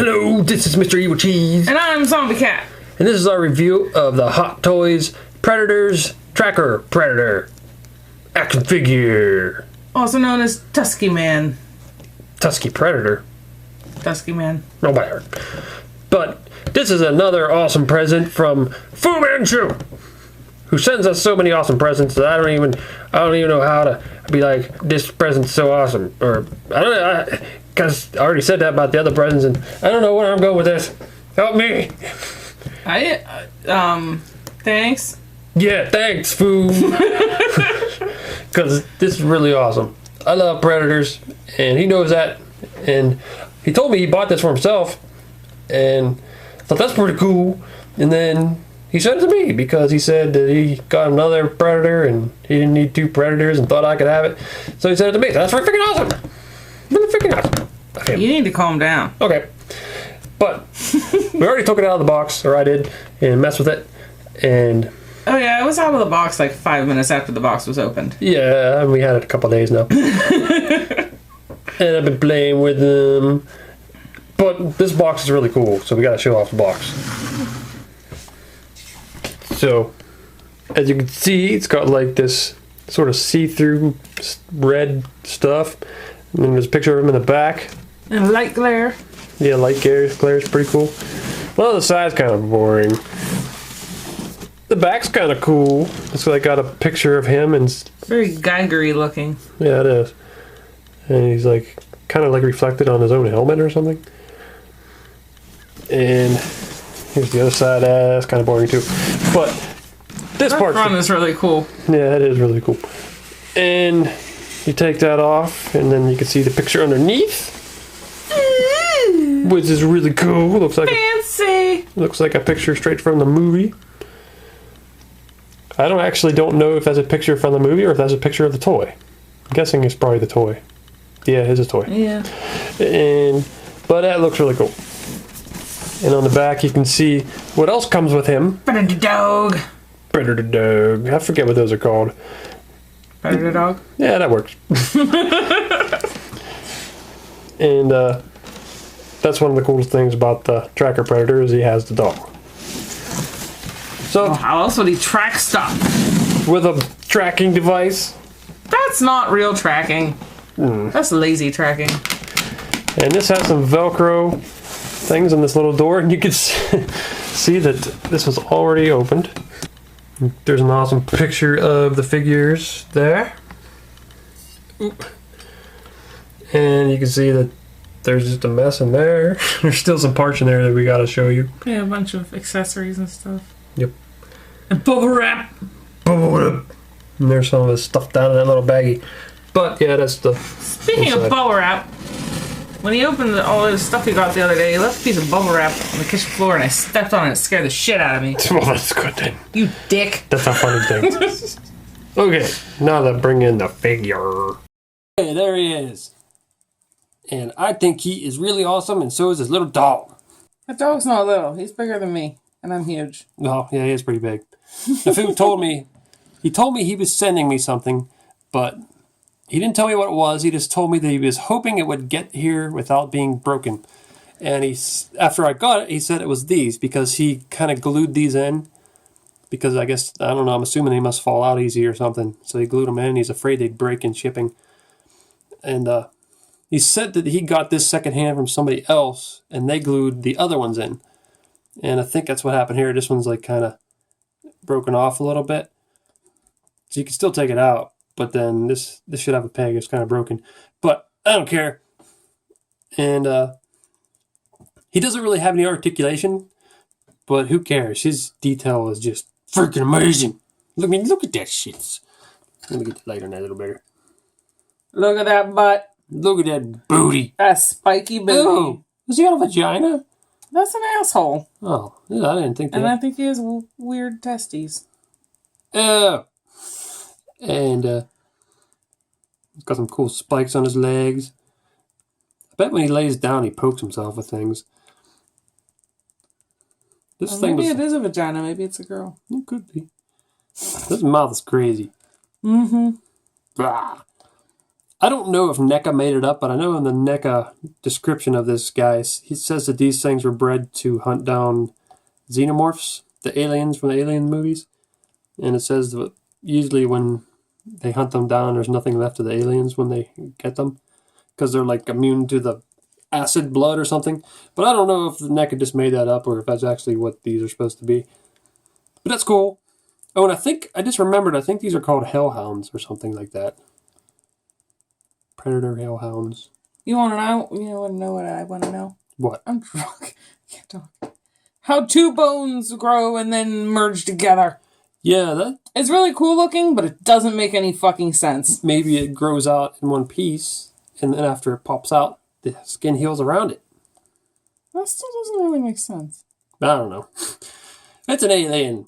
Hello, this is Mr. Evilcheese. And I'm Zombie Cat. And this is our review of the Hot Toys Predators Tracker Predator action figure. Also known as Tusky Man. Tusky Predator? Tusky Man. No matter. But this is another awesome present from Fu Manchu, who sends us so many awesome presents that I don't even know how to be like, this present's so awesome. Or, I don't know, because I already said that about the other presents, and I don't know where I'm going with this. Help me. Thanks. Yeah, thanks, Fu. Because this is really awesome. I love Predators, and he knows that. And he told me he bought this for himself, and I thought that's pretty cool. And then he sent it to me because he said that he got another Predator and he didn't need two Predators and thought I could have it. So he sent it to me. So that's pretty freaking awesome. Really freaking awesome. Okay. You need to calm down. Okay. But we already took it out of the box, or I did, and messed with it. And oh yeah, it was out of the box like 5 minutes after the box was opened. yeah, we had it a couple of days now. And I've been playing with them. But this box is really cool, so we gotta show off the box. So, as you can see, it's got like this sort of see-through red stuff. And then there's a picture of him in the back. And light glare. Yeah, light glare is pretty cool. Well, the side's kind of boring. The back's kind of cool. It's like got a picture of him and Very Geigery looking. yeah, it is. And he's like kind of like reflected on his own helmet or something. And here's the other side. That's kind of boring too. But this That part front is really cool. yeah, it is really cool. And you take that off, and then you can see the picture underneath, which is really cool. Looks like Fancy. looks like a picture straight from the movie. I don't know if that's a picture from the movie or if that's a picture of the toy. I'm guessing it's probably the toy. Yeah, it is a toy. Yeah. But that looks really cool. And on the back you can see what else comes with him. Predator dog. Predator dog. I forget what those are called. Predator dog. Yeah, that works. And that's one of the coolest things about the Tracker Predator is he has the dog. So, How else would he track stuff? with a tracking device. That's not real tracking. That's lazy tracking. And this has some Velcro things on this little door, and you can see that this was already opened. There's an awesome picture of the figures there. And you can see that there's just a mess in there. There's still some parts in there that we gotta show you. Yeah, a bunch of accessories and stuff. Yep. And bubble wrap. And there's some of the stuff down in that little baggie. But yeah, that's the Speaking inside. of bubble wrap, when he opened all his stuff he got the other day, he left a piece of bubble wrap on the kitchen floor and I stepped on it and it scared the shit out of me. Well, that's a good thing. You dick. That's a funny thing. Okay, now that bring in the figure. Hey, there he is. And I think he is really awesome, and so is his little dog. That dog's not little. He's bigger than me. And I'm huge. Oh, yeah, he is pretty big. The food told me he was sending me something, but he didn't tell me what it was. He just told me that he was hoping it would get here without being broken. And after I got it, he said it was these, because he kind of glued these in. Because I guess, I don't know, I'm assuming they must fall out easy or something. So he glued them in, and he's afraid they'd break in shipping. And he said that he got this secondhand from somebody else, and they glued the other ones in. And I think that's what happened here. This one's like kind of broken off a little bit. So you can still take it out, but then this should have a peg. It's kind of broken. But I don't care. And he doesn't really have any articulation, but who cares? His detail is just freaking amazing. Look at that shit. Let me get the light on that a little better. Look at that butt. Look at that booty. That spiky booty. Oh, does he got a vagina? That's an asshole. Oh, yeah, I didn't think that. And I think he has weird testes. Oh. And he's got some cool spikes on his legs. I bet when he lays down, he pokes himself with things. This thing maybe it is a vagina. Maybe it's a girl. It could be. This mouth is crazy. Mm-hmm. Ah. I don't know if NECA made it up, but I know in the NECA description of this guy, he says that these things were bred to hunt down xenomorphs, the aliens from the Alien movies. And it says that usually when they hunt them down, there's nothing left of the aliens when they get them, because they're like immune to the acid blood or something. But I don't know if the NECA just made that up or if that's actually what these are supposed to be. But that's cool. Oh, and I just remembered, I think these are called hellhounds or something like that. Predator hellhounds. You want to know? You want to know what I want to know? What? I'm drunk. I can't talk. How two bones grow and then merge together. Yeah, It's really cool looking, but it doesn't make any fucking sense. maybe it grows out in one piece, and then after it pops out, the skin heals around it. That still doesn't really make sense. I don't know. It's an alien.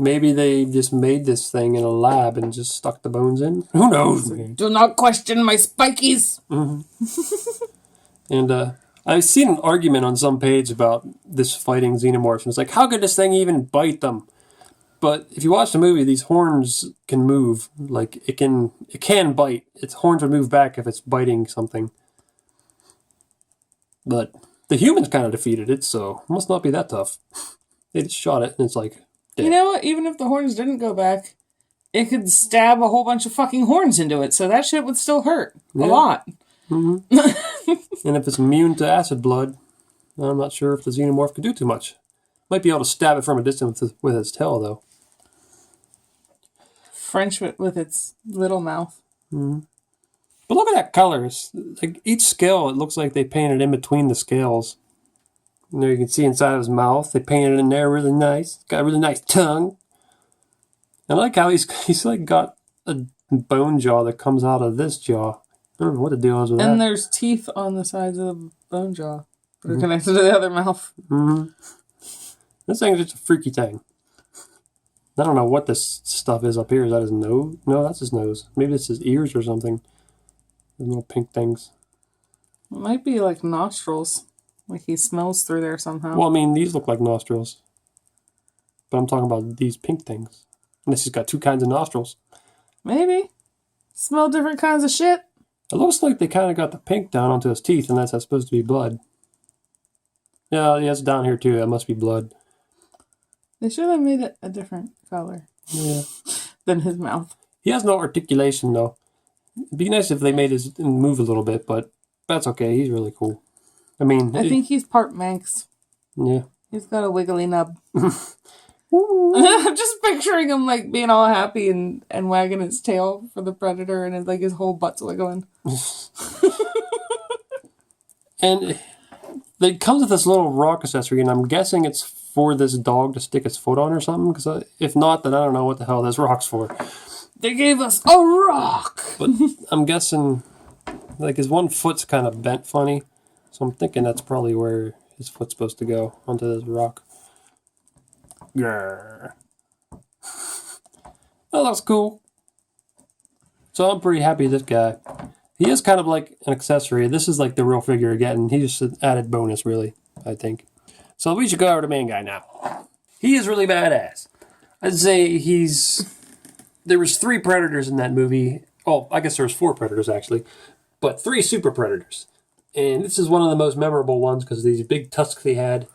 Maybe they just made this thing in a lab and just stuck the bones in. Who knows, man? Do not question my spikies. And I've seen an argument on some page about this fighting xenomorphs. And it's like, how could this thing even bite them? But if you watch the movie, these horns can move. Like, it can bite. Its horns would move back if it's biting something. But the humans kind of defeated it, so it must not be that tough. They just shot it, and it's like, dead. You know what? Even if the horns didn't go back, it could stab a whole bunch of fucking horns into it, so that shit would still hurt. A lot. And if it's immune to acid blood, I'm not sure if the xenomorph could do too much. Might be able to stab it from a distance with its tail, though. French with its little mouth. But look at that color. It's, like, each scale, it looks like they painted in between the scales. You know, you can see inside of his mouth. They painted it in there really nice. It's got a really nice tongue. I like how he's like got a bone jaw that comes out of this jaw. I don't know what the deal is with that. And there's teeth on the sides of the bone jaw that are connected to the other mouth. This thing's just a freaky thing. I don't know what this stuff is up here. Is that his nose? No, that's his nose. Maybe it's his ears or something. Those little pink things. It might be like nostrils. Like he smells through there somehow. Well, I mean, these look like nostrils. But I'm talking about these pink things. Unless he's got two kinds of nostrils. Maybe. Smell different kinds of shit. It looks like they kind of got the pink down onto his teeth, and that's supposed to be blood. Yeah, it's down here too. That must be blood. They should have made it a different color. Yeah. Than his mouth. He has no articulation, though. It'd be nice if they made his move a little bit, but that's okay. He's really cool. I mean... I think he's part Manx. Yeah. He's got a wiggly nub. I'm just picturing him like being all happy and wagging his tail for the predator and like his whole butt's wiggling. And it comes with this little rock accessory, and I'm guessing it's for this dog to stick its foot on or something, because if not, then I don't know what the hell this rock's for. They gave us a rock! But I'm guessing, like, his one foot's kind of bent funny, so I'm thinking that's probably where his foot's supposed to go, onto this rock. Grrr. Oh, that's cool. So I'm pretty happy with this guy. He is kind of like an accessory. This is like the real figure again. He's just an added bonus, really, I think. So we should go over to the main guy now. He is really badass. I'd say there was 3 predators in that movie. Oh, I guess there was 4 predators, actually. But 3 super predators. And this is one of the most memorable ones because of these big tusks he had.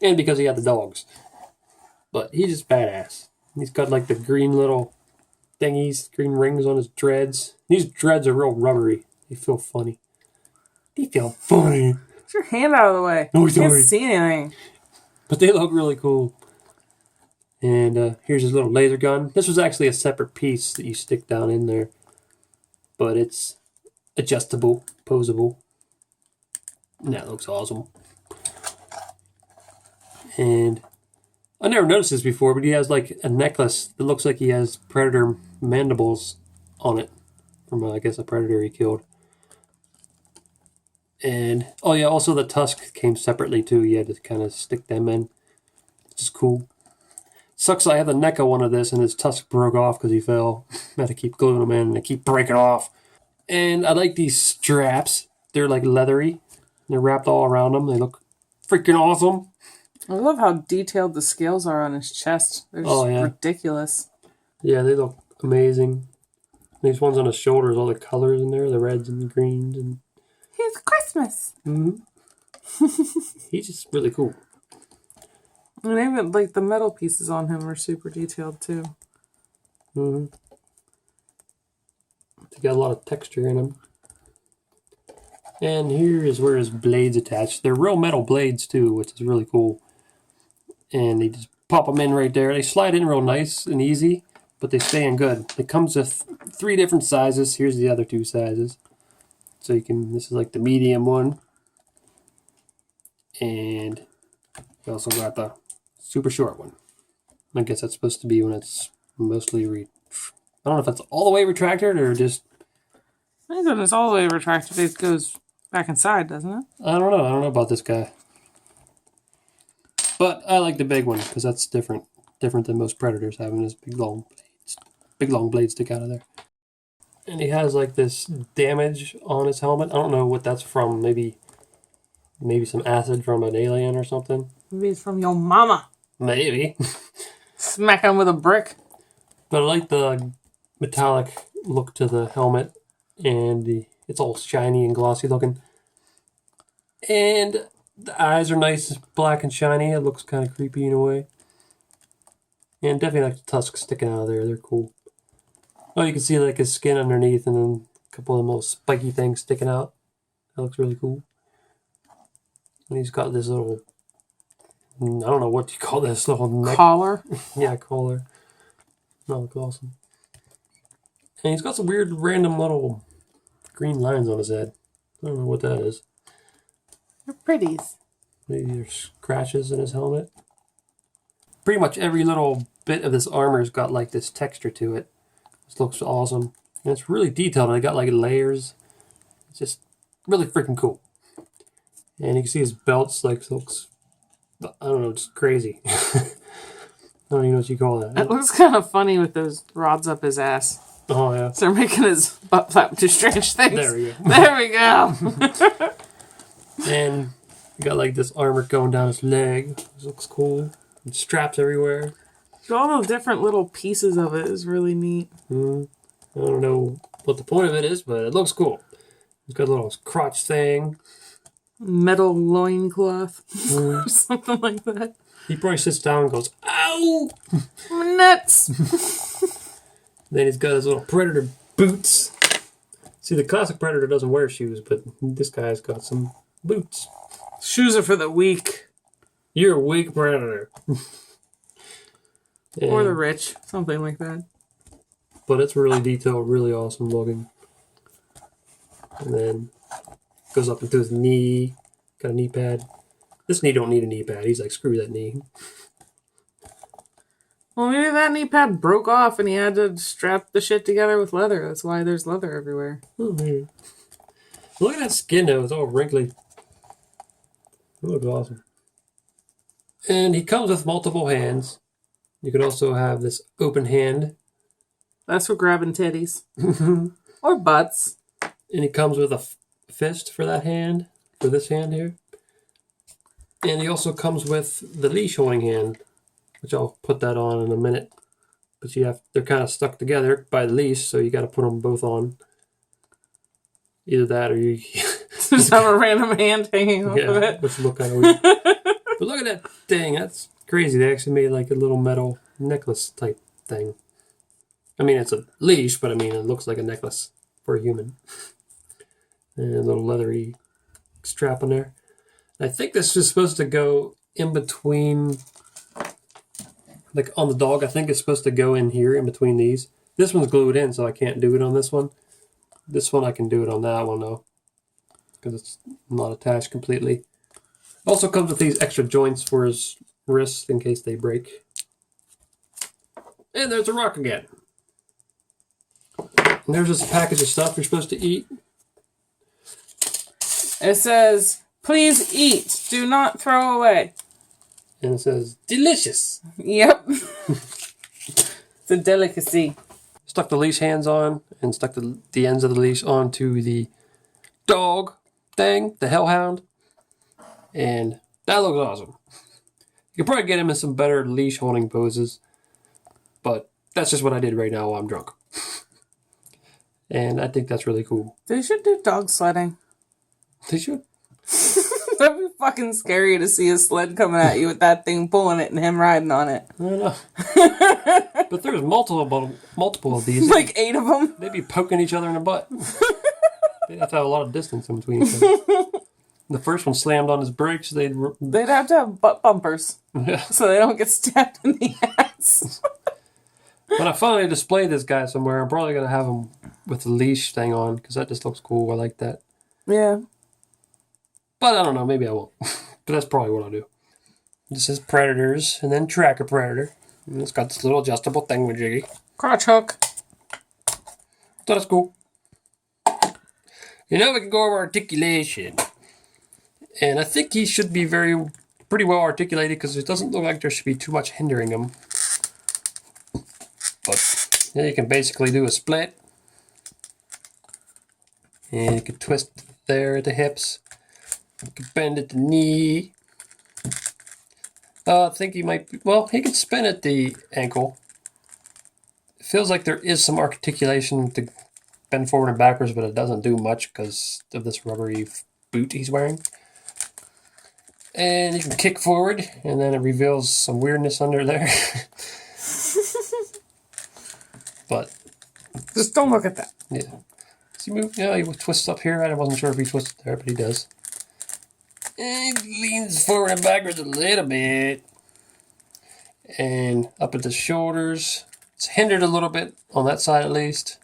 And because he had the dogs. But he's just badass. He's got like the green little thingies, green rings on his dreads. These dreads are real rubbery. They feel funny. They feel funny. Get your hand out of the way. No, I can't see anything. But they look really cool. And here's his little laser gun. This was actually a separate piece that you stick down in there. But it's adjustable, posable. And that looks awesome. And I never noticed this before, but he has like a necklace that looks like he has predator mandibles on it. From, I guess, a predator he killed. And, oh yeah, also the tusks came separately too. You had to kind of stick them in. Which is cool. Sucks I have the neck of one of this and his tusk broke off because he fell. I had to keep gluing them in and they keep breaking off. And I like these straps. They're like leathery. They're wrapped all around them. They look freaking awesome. I love how detailed the scales are on his chest. They're just ridiculous. Yeah, they look amazing. These ones on his shoulders, all the colors in there, the reds and the greens. And It's Christmas. he's just really cool. And even like the metal pieces on him are super detailed too. They got a lot of texture in them. And here is where his blades attach. They're real metal blades too, which is really cool. And they just pop them in right there. They slide in real nice and easy, but they stay in good. It comes with 3 different sizes. Here's the other 2 sizes. So you can, this is like the medium one. And you also got the super short one. I guess that's supposed to be when it's mostly I don't know if that's all the way retracted or just... I think when it's all the way retracted, it goes back inside, doesn't it? I don't know. I don't know about this guy. But I like the big one because that's different. Different than most predators having this big long blades. Big long blades stick out of there. And he has like this damage on his helmet. I don't know what that's from. Maybe some acid from an alien or something. Maybe it's from your mama. Maybe. Smack him with a brick. But I like the metallic look to the helmet. And it's all shiny and glossy looking. And the eyes are nice, black and shiny. It looks kind of creepy in a way. And definitely like the tusks sticking out of there. They're cool. Oh, you can see like his skin underneath and then a couple of them little spiky things sticking out. That looks really cool. And he's got this little, I don't know what you call this, little neck. Collar? Yeah, collar. That looks awesome. And he's got some weird random little green lines on his head. I don't know what that is. They're pretties. Maybe there's scratches in his helmet. Pretty much every little bit of this armor's got like this texture to it. This looks awesome. And it's really detailed. They got like layers. It's just really freaking cool. And you can see his belts like looks, I don't know, just crazy. I don't even know what you call that. It looks kind of funny with those rods up his ass. Oh yeah. So they're making his butt flap do strange things. There we go. There we go. And you got like this armor going down his leg. This looks cool. And straps everywhere. So all the different little pieces of it is really neat. I don't know what the point of it is, but it looks cool. He's got a little crotch thing. Metal loincloth. Or something like that. He probably sits down and goes, ow! My nuts! Then he's got his little predator boots. See, the classic predator doesn't wear shoes, but this guy's got some boots. Shoes are for the weak. You're a weak predator. Or the rich. Something like that. But it's really detailed, really awesome looking. And then goes up into his knee. Got a knee pad. This knee don't need a knee pad. He's like, screw that knee. Well, maybe that knee pad broke off and he had to strap the shit together with leather. That's why there's leather everywhere. Oh, maybe. Look at that skin though. It's all wrinkly. It looks awesome. And he comes with multiple hands. You could also have this open hand. That's for grabbing titties. Or butts. And he comes with a fist for that hand. For this hand here. And he also comes with the leash holding hand. Which I'll put that on in a minute. But they're kind of stuck together by the leash. So you got to put them both on. Either that or you... Just have a random hand hanging off of it. Which look kind of weird. But look at that thing. That's crazy. They actually made like a little metal necklace type thing. I mean, it's a leash, but I mean, it looks like a necklace for a human. And a little leathery strap on there. I think this is supposed to go in between, like on the dog, I think it's supposed to go in here in between these. This one's glued in, so I can't do it on this one. This one I can do it on that one though. Because it's not attached completely. Also comes with these extra joints for his wrists in case they break. And there's a rock again. And there's just a package of stuff you're supposed to eat. It says, please eat. Do not throw away. And it says, delicious. Yep. It's a delicacy. Stuck the leash hands on and stuck the ends of the leash onto the dog thing, the hellhound. And that looks awesome. You could probably get him in some better leash holding poses. But that's just what I did right now while I'm drunk. And I think that's really cool. They should do dog sledding. They should. That'd be fucking scary to see a sled coming at you with that thing pulling it and him riding on it. I don't know. But there's multiple of these. Like 8 of them. They'd be poking each other in the butt. They'd have to have a lot of distance in between each other. The first one slammed on his brakes. They'd have to have butt bumpers. Yeah. So they don't get stabbed in the ass. When I finally display this guy somewhere, I'm probably going to have him with the leash thing on, because that just looks cool. I like that. Yeah. But I don't know, maybe I won't. But that's probably what I'll do. This is Predators, and then Tracker Predator. And it's got this little adjustable thing with Jiggy. Crotch hook. So that's cool. You know, we can go over articulation. And I think he should be pretty well articulated, because it doesn't look like there should be too much hindering him. But yeah, you can basically do a split. And you can twist there at the hips. You can bend at the knee. I think he might be, well, he can spin at the ankle. It feels like there is some articulation to bend forward and backwards, but it doesn't do much because of this rubbery boot he's wearing. And you can kick forward, and then it reveals some weirdness under there. But just don't look at that. Yeah. Does he move? Yeah, he twists up here. I wasn't sure if he twisted there, but he does. And he leans forward and backwards a little bit. And up at the shoulders. It's hindered a little bit on that side at least.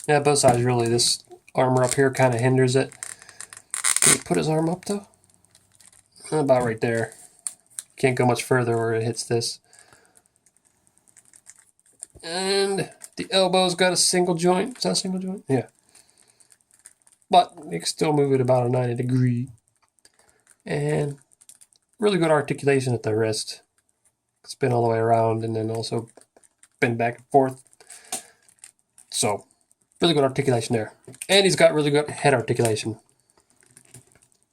Yeah, both sides really. This armor up here kind of hinders it. Can he put his arm up though? About right there. Can't go much further where it hits this. And the elbow's got a single joint. Is that a single joint? Yeah. But you can still move it about a 90 degree. And really good articulation at the wrist. Spin all the way around and then also bend back and forth. So, really good articulation there. And he's got really good head articulation.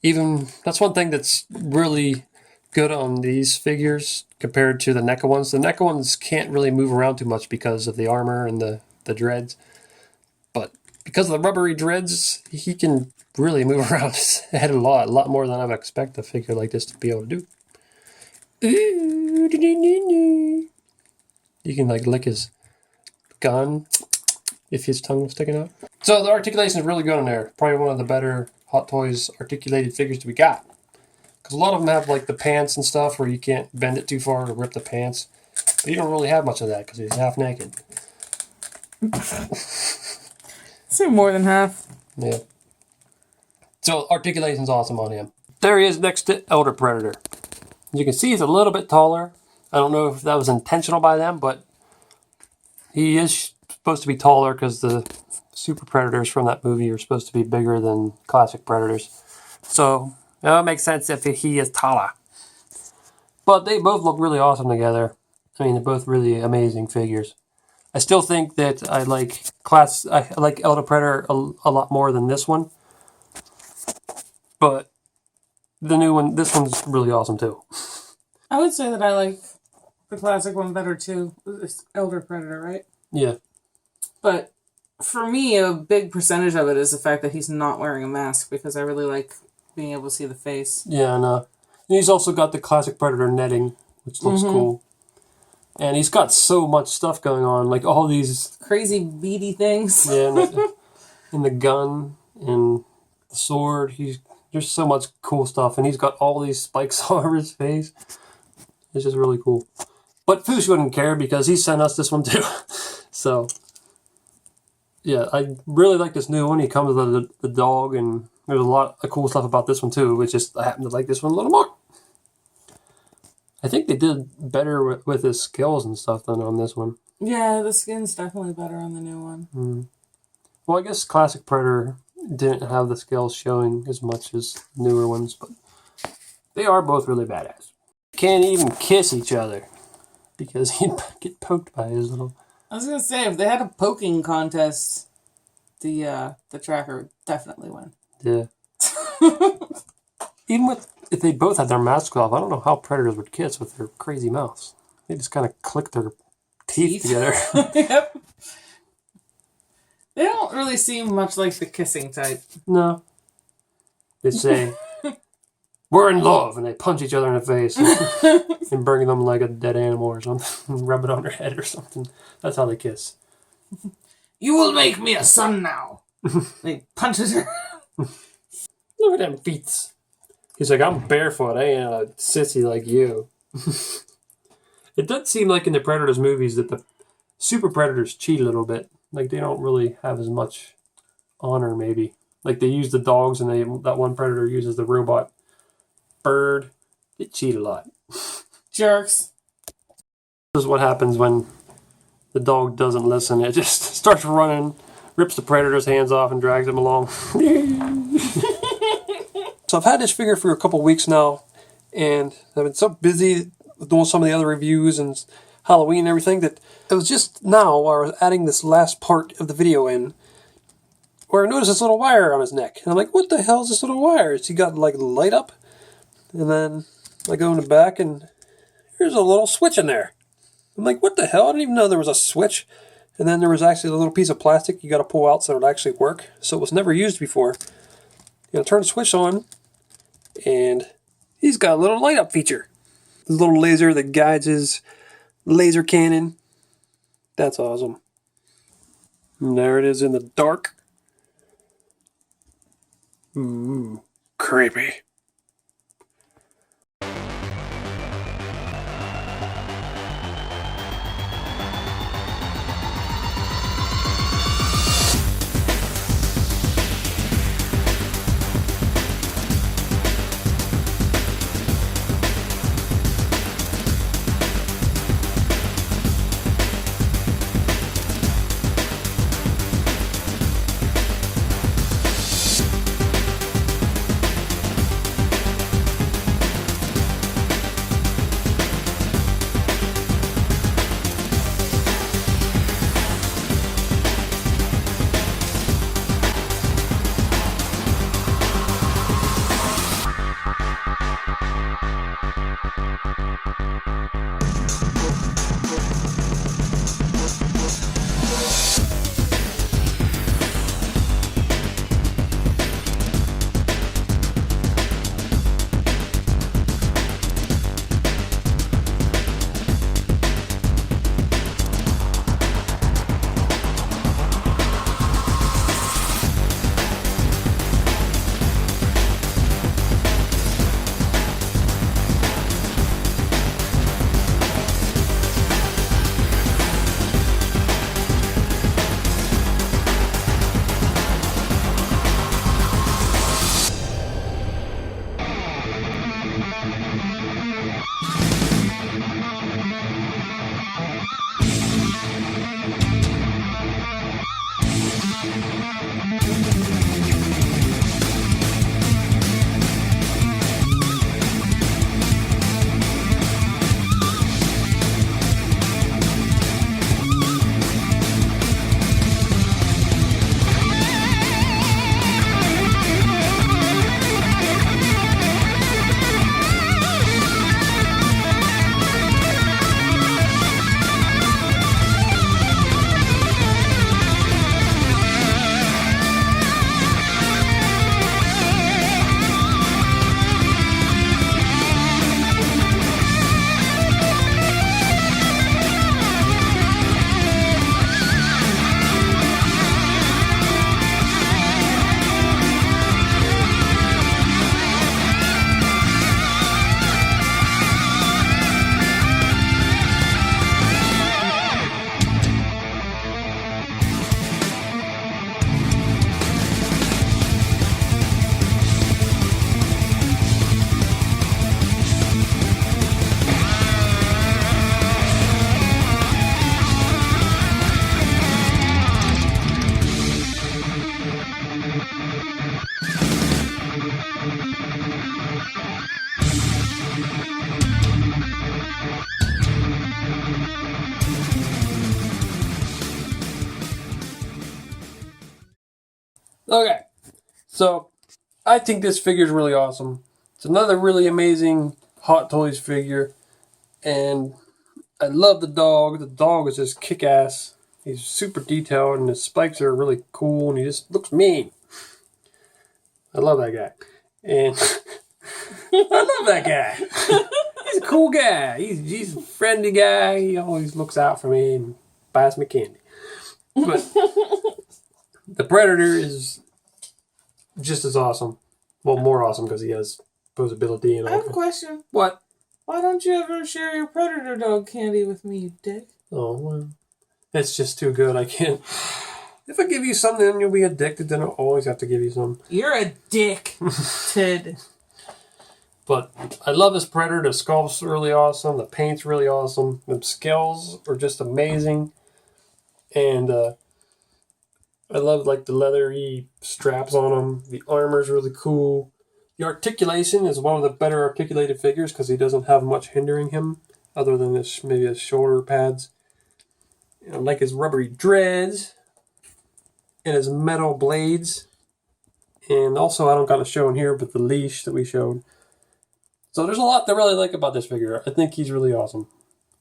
Even, that's one thing that's really good on these figures compared to the NECA ones. The NECA ones can't really move around too much because of the armor and the dreads. But because of the rubbery dreads, he can really move around his head a lot more than I would expect a figure like this to be able to do. You can like lick his gun if his tongue was sticking out. So the articulation is really good on there. Probably one of the better Hot Toys articulated figures that we got. Because a lot of them have like the pants and stuff where you can't bend it too far or rip the pants. But you don't really have much of that because he's half naked. Say more than half. Yeah. So articulation's awesome on him. There he is next to Elder Predator. As you can see, he's a little bit taller. I don't know if that was intentional by them, but he is supposed to be taller because the Super Predators from that movie are supposed to be bigger than classic Predators. So it makes sense if he is taller. But they both look really awesome together. I mean, they're both really amazing figures. I still think that I like Elder Predator a lot more than this one. But the new one, this one's really awesome too. I would say that I like the classic one better too. It's Elder Predator, right? Yeah. But for me, a big percentage of it is the fact that he's not wearing a mask because I really like being able to see the face. Yeah, and he's also got the classic Predator netting, which looks cool. And he's got so much stuff going on, like all these crazy beady things. Yeah, and the gun and the sword. There's so much cool stuff, and he's got all these spikes all over his face. It's just really cool. But Foosh wouldn't care because he sent us this one too. So, yeah, I really like this new one. He comes with the dog, and there's a lot of cool stuff about this one too. Which is I happen to like this one a little more. I think they did better with his scales and stuff than on this one. Yeah, the skin's definitely better on the new one. Mm. Well, I guess Classic Predator didn't have the scales showing as much as newer ones, but they are both really badass. Can't even kiss each other because he'd get poked by his little... I was going to say, if they had a poking contest, the tracker would definitely win. Yeah. Even if they both had their masks off, I don't know how predators would kiss with their crazy mouths. They just kind of click their teeth together. Yep. They don't really seem much like the kissing type. No. They say, we're in love, and they punch each other in the face and bring them like a dead animal or something, and rub it on their head or something. That's how they kiss. You will make me a son now. He punches her. Look at them feet. He's like, I'm barefoot. I ain't a sissy like you. It does seem like in the Predators movies that the super predators cheat a little bit. Like they don't really have as much honor, maybe. Like they use the dogs, and that one predator uses the robot bird. They cheat a lot. Jerks. This is what happens when the dog doesn't listen. It just starts running, rips the predator's hands off, and drags him along. So I've had this figure for a couple weeks now, and I've been so busy doing some of the other reviews and Halloween and everything that it was just now while I was adding this last part of the video in where I noticed this little wire on his neck. And I'm like, what the hell is this little wire? He got like light up, and then I go in the back and there's a little switch in there. I'm like, what the hell? I didn't even know there was a switch. And then there was actually a little piece of plastic you got to pull out so it would actually work. So it was never used before. You know, turn the switch on, and he's got a little light up feature. A little laser that guides his laser cannon. That's awesome. And there it is in the dark. Ooh, creepy. Okay, so I think this figure is really awesome. It's another really amazing Hot Toys figure, and I love the dog. The dog is just kick-ass. He's super detailed, and his spikes are really cool, and he just looks mean. I love that guy. And I love that guy. He's a cool guy. He's a friendly guy. He always looks out for me and buys me candy. But the Predator is just as awesome. Well, more awesome because he has posability and all. I have a question. What? Why don't you ever share your Predator dog candy with me, you dick? Oh, well, it's just too good. I can't. If I give you something, then you'll be addicted. Then I'll always have to give you some. You're a dick, Ted. But I love this Predator. The sculpt's really awesome. The paint's really awesome. The scales are just amazing. And I love like the leathery straps on him. The armor's really cool. The articulation is one of the better articulated figures because he doesn't have much hindering him other than maybe his shoulder pads. And I like his rubbery dreads and his metal blades. And also, I don't got to show in here, but the leash that we showed. So there's a lot to really like about this figure. I think he's really awesome.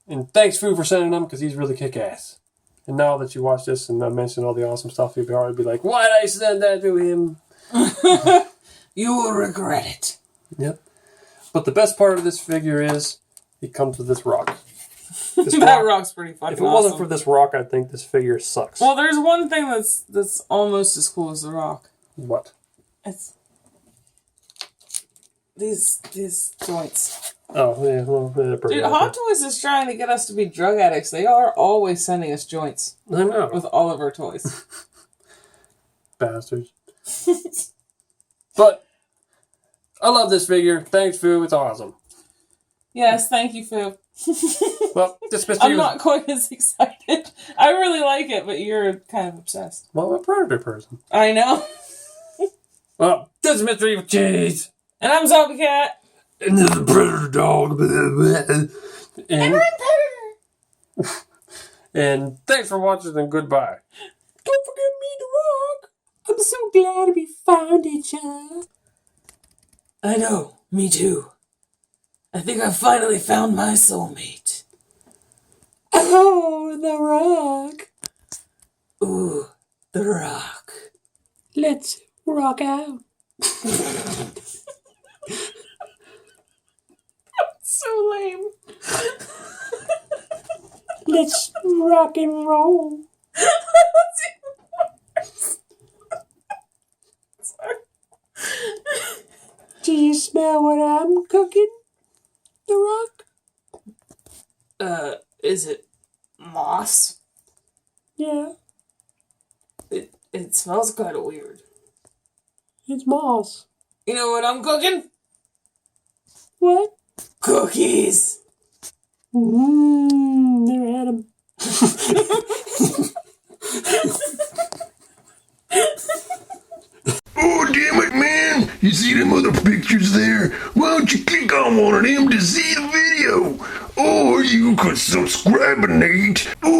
And thanks, Fu, for sending him because he's really kick-ass. And now that you watch this and I mentioned all the awesome stuff, you'll probably be like, why did I send that to him? You will regret it. Yep. But the best part of this figure is he comes with this rock. That rock's pretty fucking If it wasn't for this rock, I think this figure sucks. Well, there's one thing that's almost as cool as the rock. What? It's these joints. Oh, yeah, well, they're pretty Dude, awesome. Hot Toys is trying to get us to be drug addicts. They are always sending us joints I know. with all of our toys. Bastards. But I love this figure. Thanks, Fu. It's awesome. Yes, thank you, Fu. Well, this mystery I'm not quite as excited. I really like it, but you're kind of obsessed. Well, I'm a Predator person. I know. Well, this is Mr. Evilcheese. And I'm Zombie Cat. And this is Predator Dog. And I'm Predator. And thanks for watching and goodbye. Don't forget me, The Rock. I'm so glad we found each other. I know. Me too. I think I finally found my soulmate. Oh, The Rock. Ooh, The Rock. Let's rock out. So lame. Let's rock and roll. Sorry. Do you smell what I'm cooking, The Rock? Is it moss? Yeah, It smells kind of weird. it's moss. You know what I'm cooking? What? Cookies. Never had 'em. Oh, damn it, man. You see them other pictures there? Why don't you click on one of them to see the video? Or you could subscribe, Nate. Oh,